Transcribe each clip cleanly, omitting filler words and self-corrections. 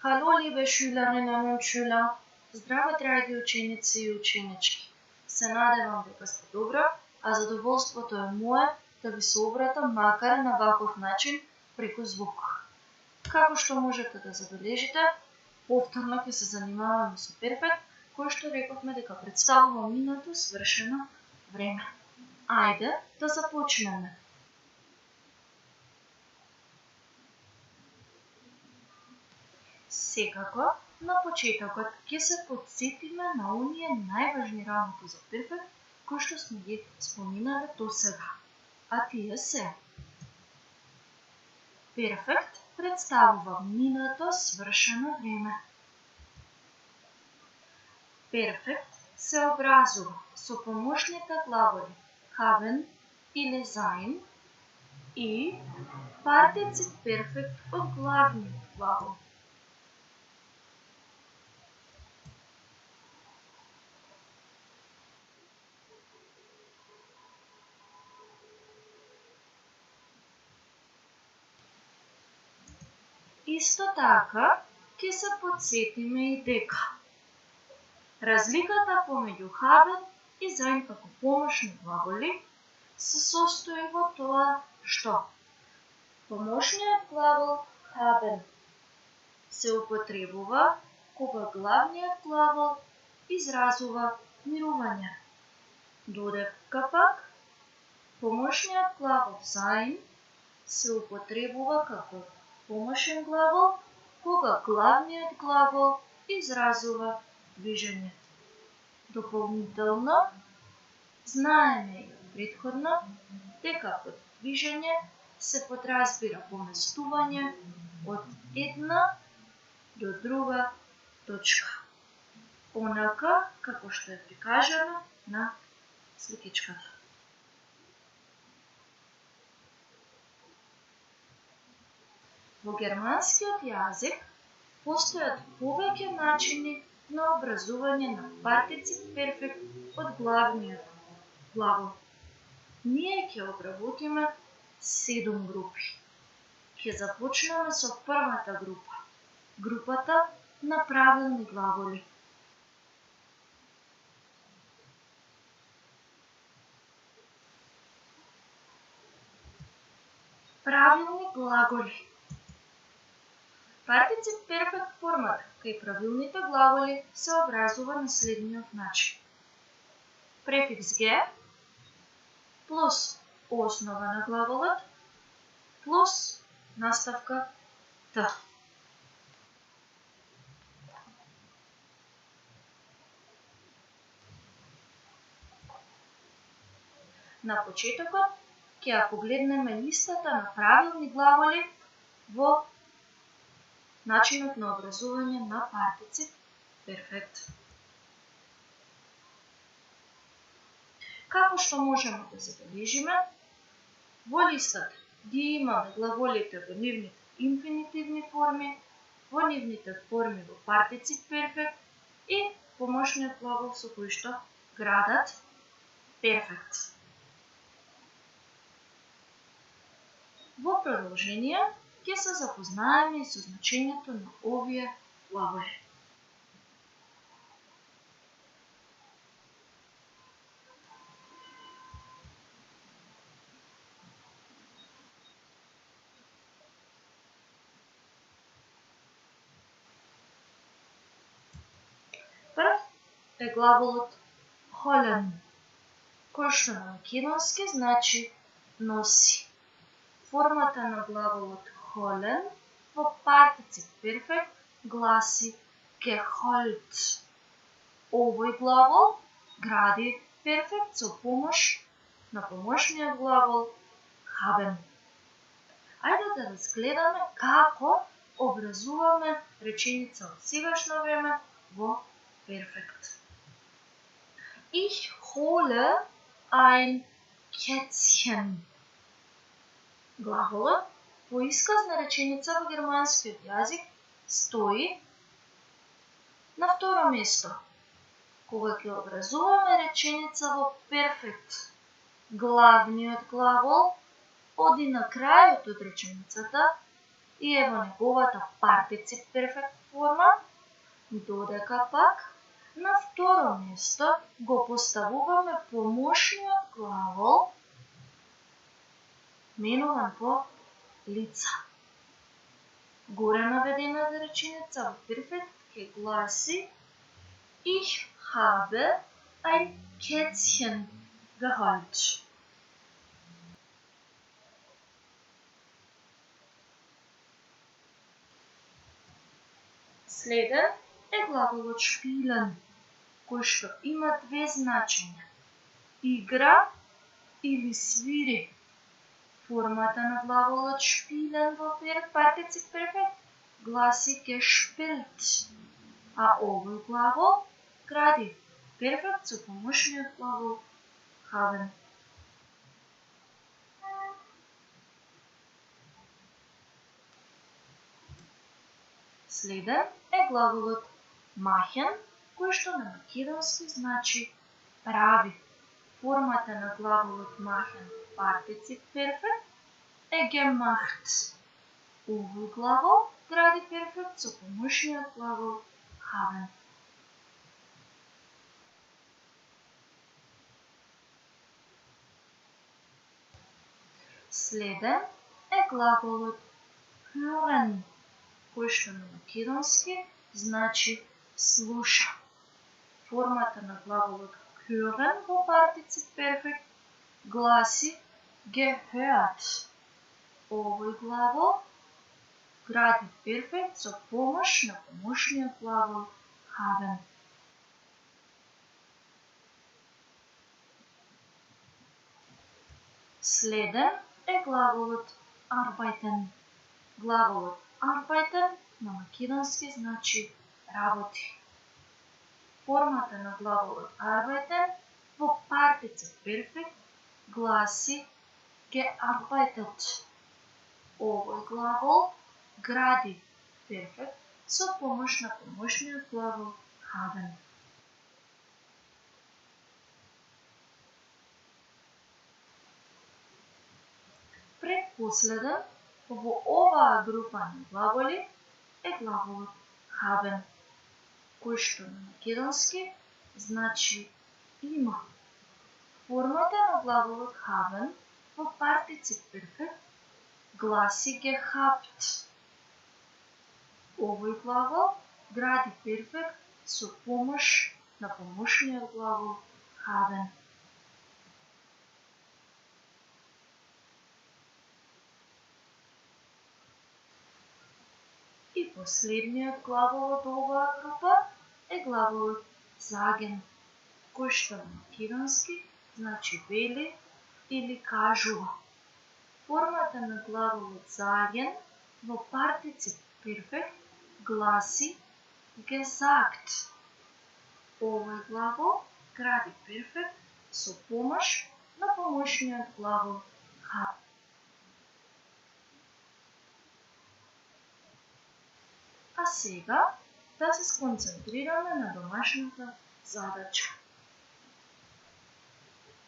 Hallo, liebe Schülerinnen und Schüler. Здраво, драги ученици и ученички. Се надевам дека сте добро, а задоволството е мое да ви се обратам макар на ваков начин преку звук. Како што можете да забележите, повторно ќе се занимаваме со перфект, кој што рековме дека представува минато свршено време. Ајде да започнеме. Секако, на почетокот ќе се потсетиме на оние најважни работи за перфект кои што сме ги споминале досега. А тие се: перфект представува минато свршено време. Перфект се образува со помошните глаголи haben или sein и партицip перфект од главниот глагол. Исто така, ќе се потсетиме и дека разликата помеѓу haben и sein како помошни глаголи се состои во тоа што помошниот глагол haben се употребува кога главниот глагол изразува мирување, додека пак помошниот глагол sein се употребува како помошен глагол кога главниот глагол изразува движење. Дополнително, знаеме и претходно дека под движење се подразбира поместување од една до друга точка, онака како што е прикажано на сликичката. Во германскиот јазик постојат повеќе начини на образување на партицip перфект од главниот глагол. Ние ќе обработиме 7 групи. Ќе започнеме со првата група, групата на правилни глаголи. Правилни глаголи. Партицip перфект формата кај правилните глаголи се образува на следниот начин. Префикс ге плюс основа на глаголот плюс наставка т. На почетокот ќе ја погледнеме листата на правилни глаголи во начинот на образување на партицip перфект. Како што можеме да забележиме, во листата ги имаме глаголите во нивните инфинитивни форми, во нивните форми во партицip перфект и помошниот глагол со кој што градат перфект. Во продолжение ќе се запознаеме и со значењето на овие глаголи. Прв е глаголот holen, кој што на македонски значи носи. Формата на глаголот holen во партицip перфект гласи geholt. Овој глагол гради перфект со помош на помошниот глагол haben. Ајде да разгледаме како образуваме реченица од сегашно време во перфект. Ich hole ein Kätzchen. Глаголот во исказна реченица во германскиот јазик стои на второ место. Кога ќе образуваме реченица во перфект, главниот глагол оди на крајот од реченицата и е во неговата партицip перфект форма, додека пак на второ место го поставуваме помошниот глагол менуван по лица. Горе наведената реченица во перфект ќе гласи Ich habe ein Kätzchen geholt. Следен е глаголот spielen, кој што има две значења. Игра или свири. Формата на глаголот spielen во партицip перфект гласи gespielt, а овој глагол гради перфект со помошниот глагол haben. Следен е глаголот machen, кој што на македонски значи прави. Формата на глаголот machen партицip перфект е gemacht. Овој глагол гради перфект со помошниот глагол haben. Следен е глаголот hören, кој што на македонски значи слуша. Формата на глаголот hören во партицip перфект гласи gehört. Овој глагол гради перфект со помош на помошниот глагол haben. Следен е глаголот arbeiten. Глаголот arbeiten на македонски значи работи. Формата на глаголот arbeiten во партицip перфект гласи gearbeitet. Овој глагол гради перфект со помош на помошниот глагол haben. Предпоследен во оваа група на глаголи е глаголот haben, кој што на македонски значи има. Формата на глаголот haben во партицip перфект гласи gehabt. Овој глагол гради перфект со помош на помошниот глагол haben. И последниот глагол од оваа група е глаголот sagen, кој што на македонски значи вели или кажува. Формата на глаголот sagen во партицip перфект гласи gesagt. Овој глагол гради перфект со помош на помошниот глагол haben. А сега да се сконцентрираме на домашната задача.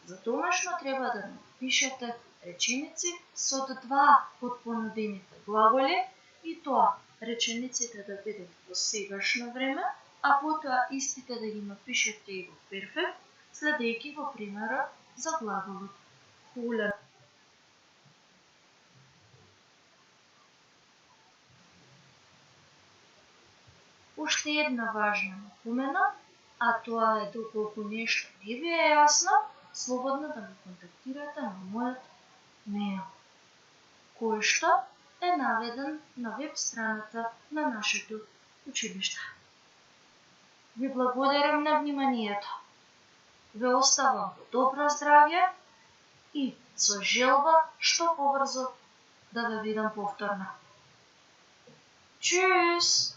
За домашно треба да напишете реченици со два од понудените глаголи и тоа речениците да бидат во сегашно време, а потоа истите да ги напишете и во перфект, следејќи го примерот за глаголот holen. Уште една важна напомена, а тоа е доколку нешто не ви е јасно, слободно да ме контактирате на мојот мејл, кој што е наведен на веб страната на нашето училиште. Ви благодарам на вниманието. Ве оставам во добро здравје и со желба што побрзо да ве видам повторно. Чус!